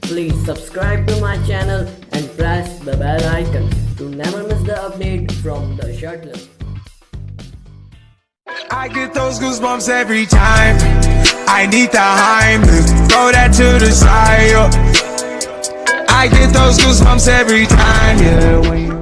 Please subscribe to my channel and press the bell icon to never miss the update from the Shirtless. I get those goosebumps every time. I need the Heimlich, throw that to the side. I get those goosebumps every time, yeah. When you